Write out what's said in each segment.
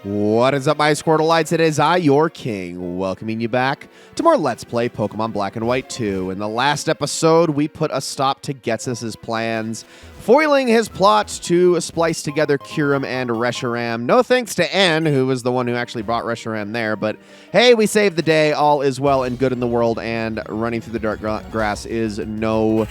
What is up, my Squirtleites? It is I, your king, welcoming you back to more Let's Play Pokemon Black and White 2. In the last episode, we put a stop to Ghetsis' plans, foiling his plot to splice together Kyurem and Reshiram. No thanks to N, who was the one who actually brought Reshiram there, but hey, we saved the day. All is well and good in the world, and running through the dark grass is no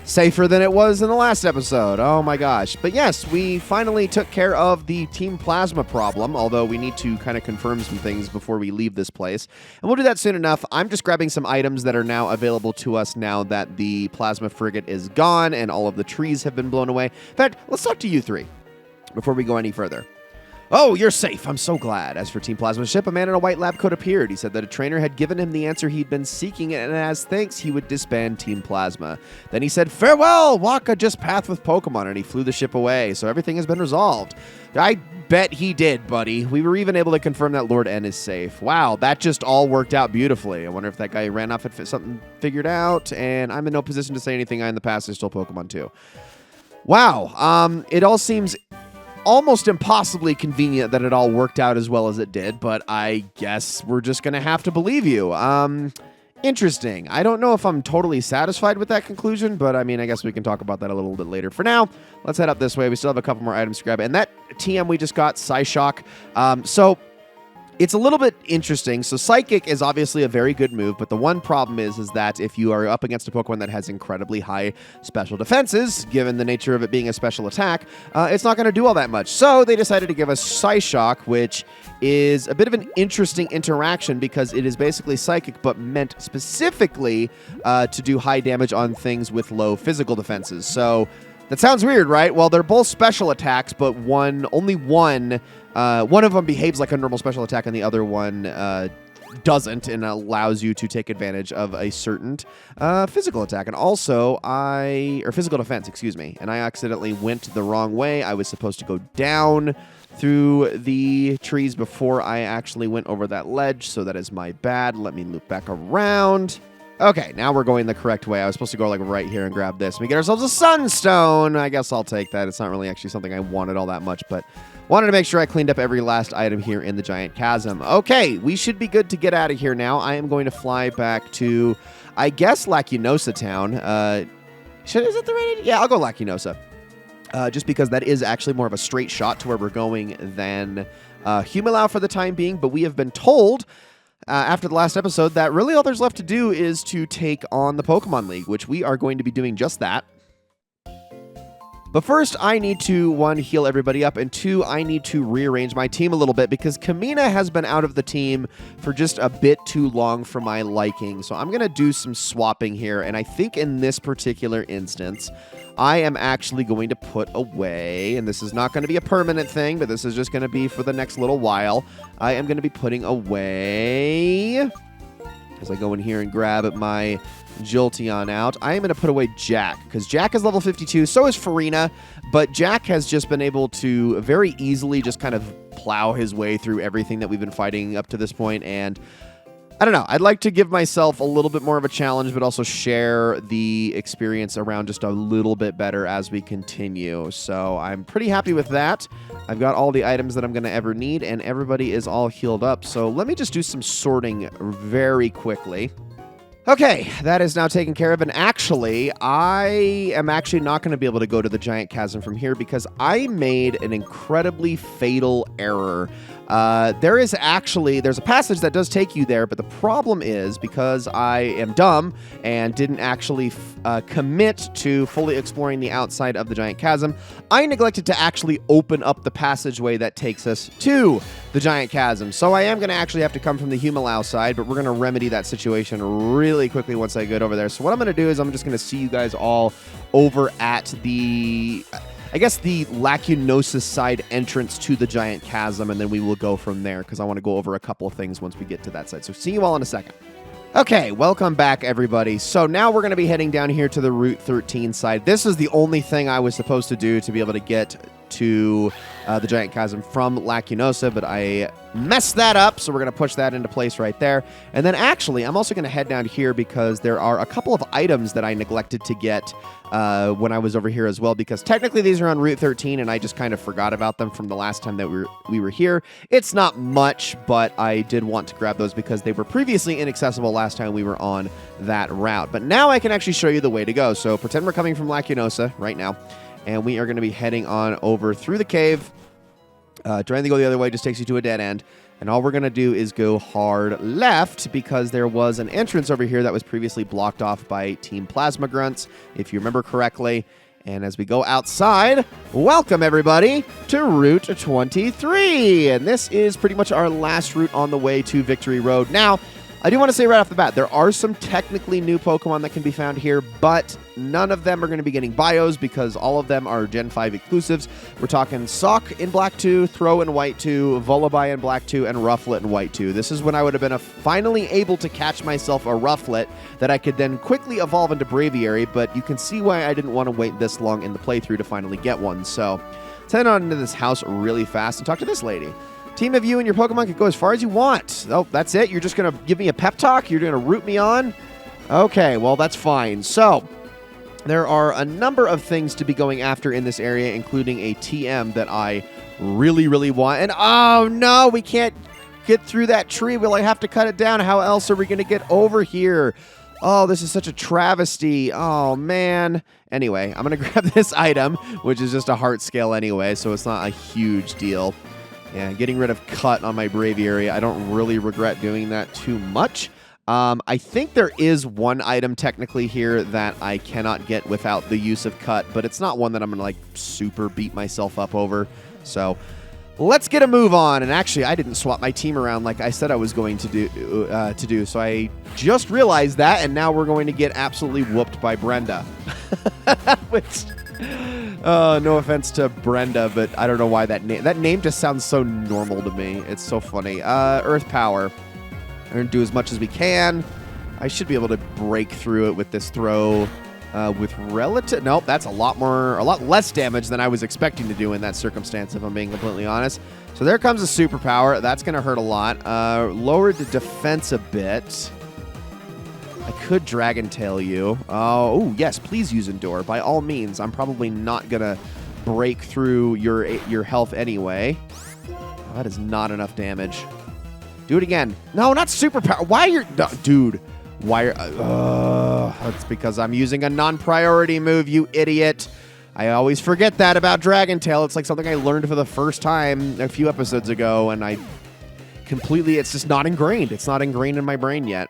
safer than it was in the last episode. Oh my gosh. But yes, we finally took care of the Team Plasma problem, although we need to kind of confirm some things before we leave this place. And we'll do that soon enough. I'm just grabbing some items that are now available to us now that the Plasma Frigate is gone and all of the trees have been blown away. In fact, let's talk to you three before we go any further. Oh, you're safe. I'm so glad. As for Team Plasma's ship, a man in a white lab coat appeared. He said that a trainer had given him the answer he'd been seeking, and as thanks, he would disband Team Plasma. Then he said, "Farewell, walk a just path with Pokemon," and he flew the ship away, so everything has been resolved. I bet he did, buddy. We were even able to confirm that Lord N is safe. Wow, that just all worked out beautifully. I wonder if that guy ran off and something figured out, and I'm in no position to say anything. I, in the past, is still Pokemon too. Wow, it all seems almost impossibly convenient that it all worked out as well as it did, but I guess we're just going to have to believe you. Interesting. I don't know if I'm totally satisfied with that conclusion, but I mean, I guess we can talk about that a little bit later. For now, let's head up this way. We still have a couple more items to grab, and that TM we just got, Psyshock. So it's a little bit interesting. So Psychic is obviously a very good move, but the one problem is that if you are up against a Pokemon that has incredibly high special defenses, given the nature of it being a special attack, it's not going to do all that much. So they decided to give us Psyshock, which is a bit of an interesting interaction because it is basically Psychic, but meant specifically to do high damage on things with low physical defenses. So that sounds weird, right? Well, they're both special attacks, but only one of them behaves like a normal special attack, and the other one doesn't, and allows you to take advantage of a certain physical attack. And also, or physical defense, excuse me. And I accidentally went the wrong way. I was supposed to go down through the trees before I actually went over that ledge, so that is my bad. Let me loop back around. Okay, now we're going the correct way. I was supposed to go like right here and grab this. We get ourselves a Sunstone. I guess I'll take that. It's not really actually something I wanted all that much, but wanted to make sure I cleaned up every last item here in the Giant Chasm. Okay, we should be good to get out of here now. I am going to fly back to, I guess, Lacunosa Town. Is it the right idea? Yeah, I'll go Lacunosa. Just because that is actually more of a straight shot to where we're going than Humilau for the time being, but we have been told after the last episode that really all there's left to do is to take on the Pokemon League, which we are going to be doing just that. But first, I need to, one, heal everybody up, and two, I need to rearrange my team a little bit because Kamina has been out of the team for just a bit too long for my liking. So I'm going to do some swapping here, and I think in this particular instance, I am actually going to put away, and this is not going to be a permanent thing, but this is just going to be for the next little while. I am going to be putting away, as I go in here and grab my Jolteon out, I am going to put away Jack, because Jack is level 52, so is Farina, but Jack has just been able to very easily just kind of plow his way through everything that we've been fighting up to this point, and I don't know, I'd like to give myself a little bit more of a challenge, but also share the experience around just a little bit better as we continue, so I'm pretty happy with that. I've got all the items that I'm going to ever need, and everybody is all healed up, so let me just do some sorting very quickly. Okay, that is now taken care of, and actually, I am actually not going to be able to go to the Giant Chasm from here because I made an incredibly fatal error. There's a passage that does take you there, but the problem is because I am dumb and didn't actually commit to fully exploring the outside of the Giant Chasm, I neglected to actually open up the passageway that takes us to the Giant Chasm. So I am going to actually have to come from the Humilau side, but we're going to remedy that situation really quickly once I get over there. So what I'm going to do is I'm just going to see you guys all over at the, I guess, the Lacunosa side entrance to the Giant Chasm, and then we will go from there because I want to go over a couple of things once we get to that side. So see you all in a second. Okay, welcome back, everybody. So now we're going to be heading down here to the Route 13 side. This is the only thing I was supposed to do to be able to get to the Giant Chasm from Lacunosa, but I messed that up, so we're going to push that into place right there. And then actually, I'm also going to head down here because there are a couple of items that I neglected to get when I was over here as well, because technically these are on Route 13, and I just kind of forgot about them from the last time that we were here. It's not much, but I did want to grab those because they were previously inaccessible last time we were on that route. But now I can actually show you the way to go. So pretend we're coming from Lacunosa right now, and we are going to be heading on over through the cave. Trying to go the other way just takes you to a dead end. And all we're going to do is go hard left because there was an entrance over here that was previously blocked off by Team Plasma Grunts, if you remember correctly. And as we go outside, welcome everybody to Route 23. And this is pretty much our last route on the way to Victory Road. Now, I do want to say right off the bat, there are some technically new Pokemon that can be found here, but none of them are going to be getting bios because all of them are Gen 5 exclusives. We're talking Sock in Black 2, Throw in White 2, Vullaby in Black 2, and Rufflet in White 2. This is when I would have been finally able to catch myself a Rufflet that I could then quickly evolve into Braviary, but you can see why I didn't want to wait this long in the playthrough to finally get one. So let's head on into this house really fast and talk to this lady. Team of you and your Pokemon can go as far as you want. Oh, that's it? You're just going to give me a pep talk? You're going to root me on? Okay, well, that's fine. So, there are a number of things to be going after in this area, including a TM that I really, really want. And, oh, no, we can't get through that tree. Will I have to cut it down? How else are we going to get over here? Oh, this is such a travesty. Oh, man. Anyway, I'm going to grab this item, which is just a heart scale anyway, so it's not a huge deal. Yeah, getting rid of Cut on my Braviary, I don't really regret doing that too much. I think there is one item technically here that I cannot get without the use of Cut, but it's not one that I'm going to, like, super beat myself up over. So, let's get a move on. And actually, I didn't swap my team around like I said I was going to do. So I just realized that, and now we're going to get absolutely whooped by Brenda. Which... no offense to Brenda, but I don't know why that name just sounds so normal to me. It's so funny. Earth Power. We're going to do as much as we can. I should be able to break through it with this throw with relative... Nope, that's a lot less damage than I was expecting to do in that circumstance, if I'm being completely honest. So there comes a superpower. That's going to hurt a lot. Lowered the defense a bit. I could Dragon Tail you. Oh, yes, please use Endure. By all means, I'm probably not going to break through your health anyway. Oh, that is not enough damage. Do it again. No, not superpower. Why are you... No, dude, why are... That's because I'm using a non-priority move, you idiot. I always forget that about Dragon Tail. It's like something I learned for the first time a few episodes ago, and I completely... It's just not ingrained. It's not ingrained in my brain yet.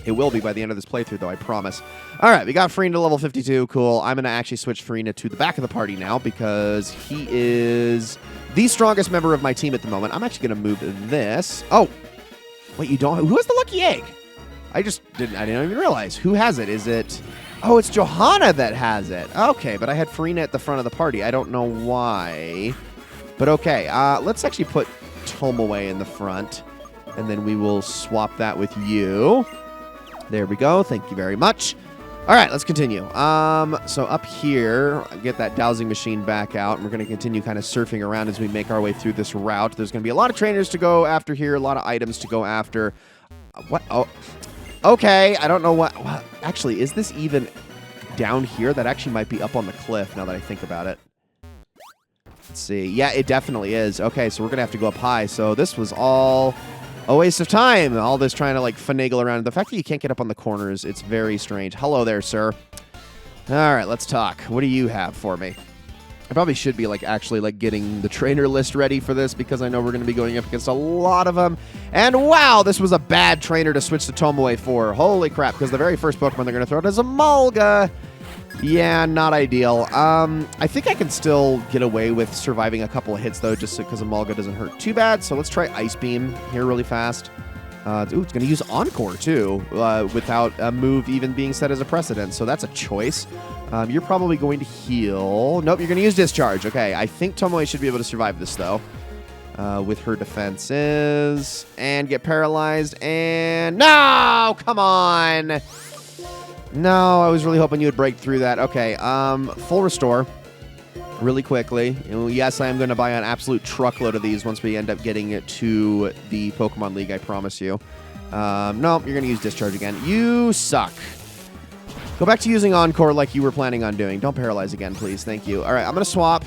It will be by the end of this playthrough, though, I promise. All right, we got Farina to level 52. Cool. I'm going to actually switch Farina to the back of the party now because he is the strongest member of my team at the moment. I'm actually going to move this. Oh, wait, you don't? Who has the lucky egg? I didn't even realize. Who has it? Is it... Oh, it's Johanna that has it. Okay, but I had Farina at the front of the party. I don't know why. But okay, let's actually put Tomoe in the front, and then we will swap that with you. There we go. Thank you very much. All right, let's continue. So up here, get that dowsing machine back out, and we're going to continue kind of surfing around as we make our way through this route. There's going to be a lot of trainers to go after here, a lot of items to go after. What? Oh, okay. I don't know what. Actually, is this even down here? That actually might be up on the cliff now that I think about it. Let's see. Yeah, it definitely is. Okay, so we're going to have to go up high. So this was all... a waste of time. All this trying to, like, finagle around. The fact that you can't get up on the corners, it's very strange. Hello there, sir. All right, let's talk. What do you have for me? I probably should be, like, actually, like, getting the trainer list ready for this because I know we're going to be going up against a lot of them. And, wow, this was a bad trainer to switch to Tomoe for. Holy crap, because the very first Pokemon they're going to throw out is a Mulga. Yeah, not ideal. I think I can still get away with surviving a couple of hits, though, just because a Mulga doesn't hurt too bad. So let's try Ice Beam here really fast. Ooh, it's going to use Encore, too, without a move even being set as a precedent. So that's a choice. You're probably going to heal. Nope, you're going to use Discharge. Okay, I think Tomoe should be able to survive this, though, with her defenses. And get paralyzed. And... No! Come on! No, I was really hoping you would break through that. Okay, full restore. really quickly. Yes, I am going to buy an absolute truckload of these once we end up getting it to the Pokemon League, I promise you. No, you're going to use Discharge again. You suck. Go back to using Encore like you were planning on doing. Don't paralyze again, please. Thank you. All right, I'm going to swap.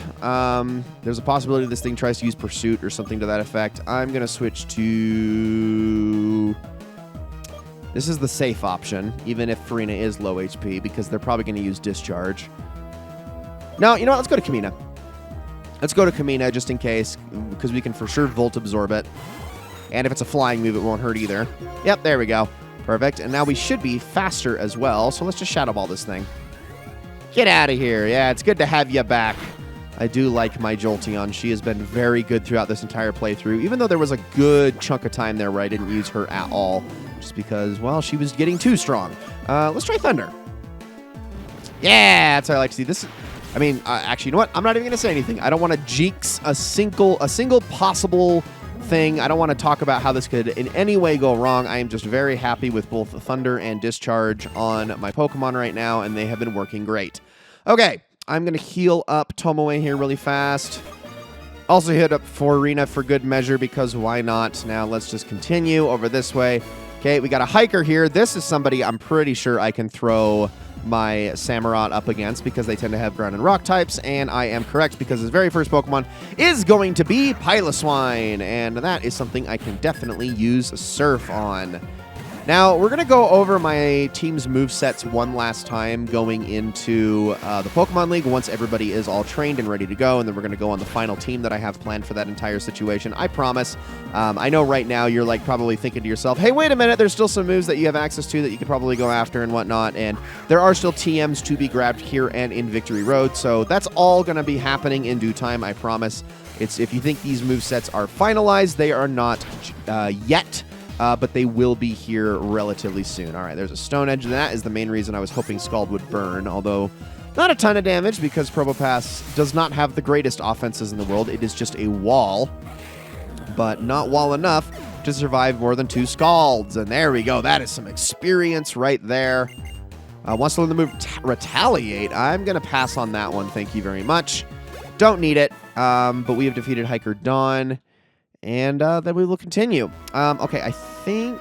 There's a possibility this thing tries to use Pursuit or something to that effect. I'm going to switch to... This is the safe option, even if Farina is low HP, because they're probably going to use Discharge. No, you know what? Let's go to Kamina. Let's go to Kamina just in case, because we can for sure Volt Absorb it. And if it's a flying move, it won't hurt either. Yep, there we go. Perfect. And now we should be faster as well, so let's just Shadow Ball this thing. Get out of here. Yeah, it's good to have you back. I do like my Jolteon. She has been very good throughout this entire playthrough, even though there was a good chunk of time there where I didn't use her at all, just because, well, she was getting too strong. Let's try Thunder. Yeah, that's what I like to see. This. I mean, actually, you know what? I'm not even going to say anything. I don't want to jinx a single possible thing. I don't want to talk about how this could in any way go wrong. I am just very happy with both Thunder and Discharge on my Pokemon right now, and they have been working great. Okay, I'm going to heal up Tomoe here really fast. Also hit up Farina for good measure, because why not? Now let's just continue over this way. Okay, we got a Hiker here. This is somebody I'm pretty sure I can throw my Samurott up against, because they tend to have ground and rock types, and I am correct, because his very first Pokemon is going to be Piloswine, and that is something I can definitely use Surf on. Now, we're going to go over my team's movesets one last time going into the Pokemon League once everybody is all trained and ready to go, and then we're going to go on the final team that I have planned for that entire situation. I promise. I know right now you're like probably thinking to yourself, hey, wait a minute, there's still some moves that you have access to that you could probably go after and whatnot, and there are still TMs to be grabbed here and in Victory Road, so that's all going to be happening in due time, I promise. If you think these movesets are finalized, they are not yet. But they will be here relatively soon. All right, there's a Stone Edge, and that is the main reason I was hoping Scald would burn, although not a ton of damage, because Probopass does not have the greatest offenses in the world. It is just a wall, but not wall enough to survive more than 2 Scalds. And there we go. That is some experience right there. Wants to learn the move Retaliate. I'm going to pass on that one. Thank you very much. Don't need it, but we have defeated Hiker Dawn. And then we will continue. Okay, I think...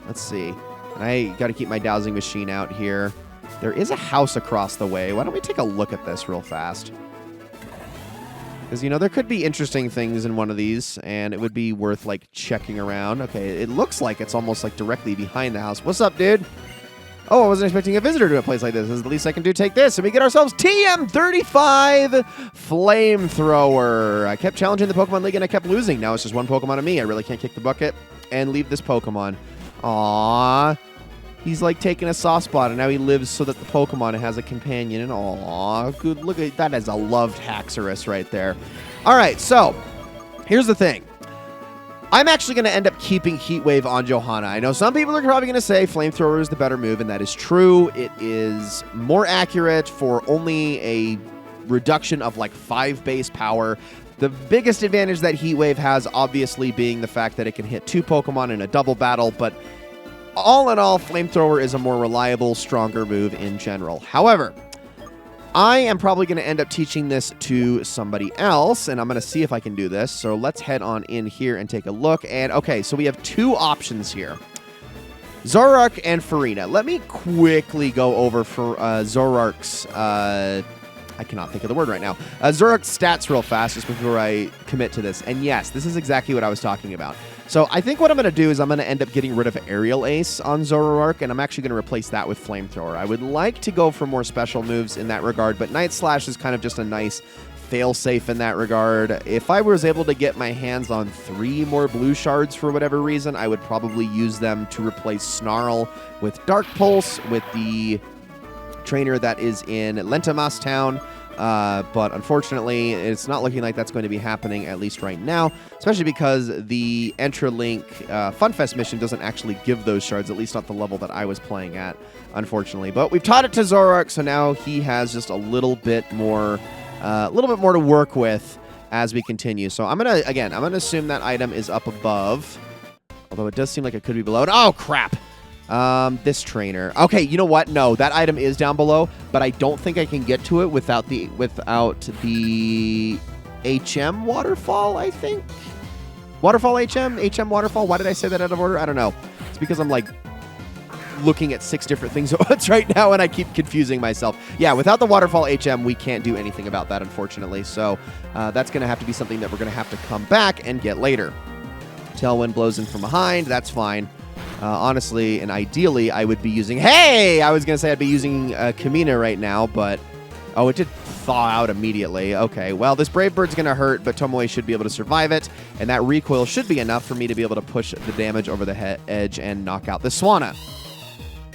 Let's see. I got to keep my dowsing machine out here. There is a house across the way. Why don't we take a look at this real fast? Because, you know, there could be interesting things in one of these, and it would be worth, like, checking around. Okay, it looks like it's almost, like, directly behind the house. What's up, dude? Oh, I wasn't expecting a visitor to a place like this. This is the least I can do. Take this, and we get ourselves TM35 Flamethrower. I kept challenging the Pokemon League, and I kept losing. Now it's just one Pokemon of me. I really can't kick the bucket and leave this Pokemon. Aww. He's, like, taking a soft spot, and now he lives so that the Pokemon has a companion. And aww, good. Look at that as a loved Haxorus right there. All right, so here's the thing. I'm actually going to end up keeping Heat Wave on Johanna. I know some people are probably going to say Flamethrower is the better move, and that is true. It is more accurate for only a reduction of like 5 base power. The biggest advantage that Heat Wave has, obviously, being the fact that it can hit 2 Pokemon in a double battle, but all in all, Flamethrower is a more reliable, stronger move in general. However, I am probably going to end up teaching this to somebody else, and I'm going to see if I can do this. So let's head on in here and take a look. And okay, so we have 2 options here. Zoroark and Farina. Let me quickly go over for Zoroark's... I cannot think of the word right now. Zoroark's stats real fast just before I commit to this. And yes, this is exactly what I was talking about. So I think what I'm going to do is I'm going to end up getting rid of Aerial Ace on Zoroark, and I'm actually going to replace that with Flamethrower. I would like to go for more special moves in that regard, but Night Slash is kind of just a nice fail-safe in that regard. If I was able to get my hands on 3 more blue shards for whatever reason, I would probably use them to replace Snarl with Dark Pulse with the trainer that is in Lentamas Town. But unfortunately, it's not looking like that's going to be happening, at least right now, especially because the Entralink FunFest mission doesn't actually give those shards, at least not the level that I was playing at, unfortunately. But we've taught it to Zoroark, so now he has just a little bit more to work with as we continue. So I'm going to assume that item is up above, although it does seem like it could be below. Oh, crap! This trainer. Okay, you know what? No, that item is down below, but I don't think I can get to it without the HM waterfall, I think. Waterfall HM waterfall. Why did I say that out of order? I don't know. It's because I'm like looking at 6 different things at once right now, and I keep confusing myself. Yeah, without the waterfall HM, we can't do anything about that, unfortunately. So that's going to have to be something that we're going to have to come back and get later. Tailwind blows in from behind. That's fine. Honestly, and ideally, I would be using... Hey! I was going to say I'd be using Kamina right now, but... Oh, it did thaw out immediately. Okay, well, this Brave Bird's going to hurt, but Tomoe should be able to survive it, and that recoil should be enough for me to be able to push the damage over the edge and knock out the Swanna.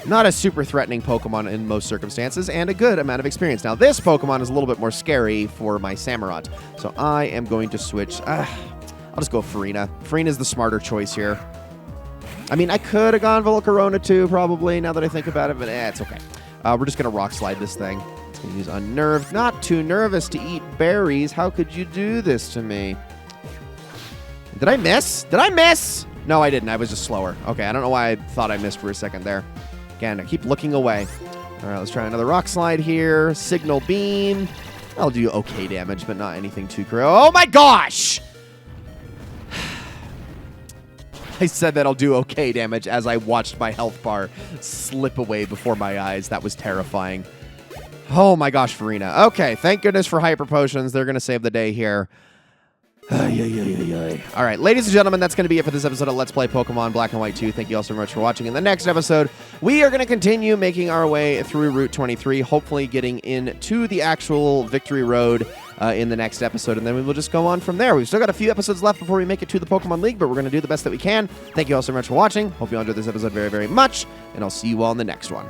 Not a super threatening Pokemon in most circumstances, and a good amount of experience. Now, this Pokemon is a little bit more scary for my Samurott, so I am going to switch... I'll just go Farina. Farina's the smarter choice here. I mean, I could have gone Volcarona too, probably, now that I think about it, but it's okay. We're just going to Rock Slide this thing. It's going to use Unnerved. Not too nervous to eat berries. How could you do this to me? Did I miss? Did I miss? No, I didn't. I was just slower. Okay, I don't know why I thought I missed for a second there. Again, I keep looking away. All right, let's try another Rock Slide here. Signal Beam. I'll do okay damage, but not anything too crazy. Oh my gosh! I said that I'll do okay damage as I watched my health bar slip away before my eyes. That was terrifying. Oh my gosh, Farina. Okay, thank goodness for Hyper Potions. They're going to save the day here. All right, ladies and gentlemen, that's going to be it for this episode of Let's Play Pokemon Black and White 2. Thank you all so much for watching. In the next episode, we are going to continue making our way through Route 23, hopefully getting into the actual Victory Road in the next episode, and then we will just go on from there. We've still got a few episodes left before we make it to the Pokemon League, but we're going to do the best that we can. Thank you all so much for watching. Hope you all enjoyed this episode very, very much, and I'll see you all in the next one.